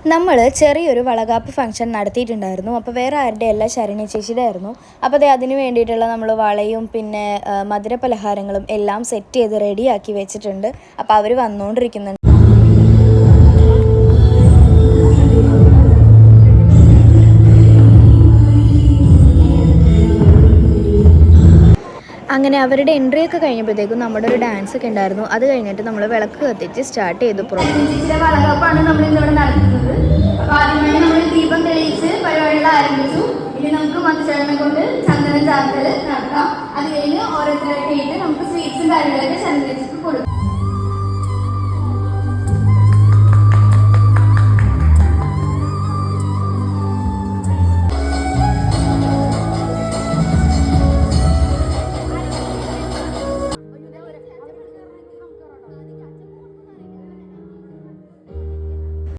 നമ്മൾ ചെറിയൊരു വളകാപ്പ് ഫംഗ്ഷൻ നടത്തിയിട്ടുണ്ടായിരുന്നു. അപ്പോൾ വേറെ ആരുടെ അല്ല, ശരണ്യ ചേച്ചിയുടെ ആയിരുന്നു. അപ്പോൾ അതിന് വേണ്ടിയിട്ടുള്ള നമ്മൾ വളയും പിന്നെ മധുര പലഹാരങ്ങളും എല്ലാം സെറ്റ് ചെയ്ത് റെഡിയാക്കി വെച്ചിട്ടുണ്ട്. അപ്പോൾ അവർ വന്നുകൊണ്ടിരിക്കുന്നുണ്ട്. അങ്ങനെ അവരുടെ എൻട്രി ഒക്കെ കഴിഞ്ഞപ്പോഴത്തേക്കും നമ്മുടെ ഒരു ഡാൻസ് ഒക്കെ ഉണ്ടായിരുന്നു. അത് കഴിഞ്ഞിട്ട് നമ്മൾ വിളക്ക് കത്തിച്ച് സ്റ്റാർട്ട് ചെയ്തു. വളകാപ്പാണ് നമ്മൾ ഇന്നിവിടെ നടത്തുന്നത്. അപ്പോൾ ആദ്യമായി നമ്മൾ ദീപം തെളിയിച്ച് പരിപാടികൾ ആരംഭിച്ചു. ഇനി നമുക്ക് മധുചേട്ടനെ കൊണ്ട് ചന്ദനം ചാർത്തൽ നടത്താം. അത് കഴിഞ്ഞ് ഓരോരുത്തരായിട്ട് നമുക്ക് സ്വീറ്റ്സും കാര്യങ്ങളൊക്കെ ചന്ദനിച്ച്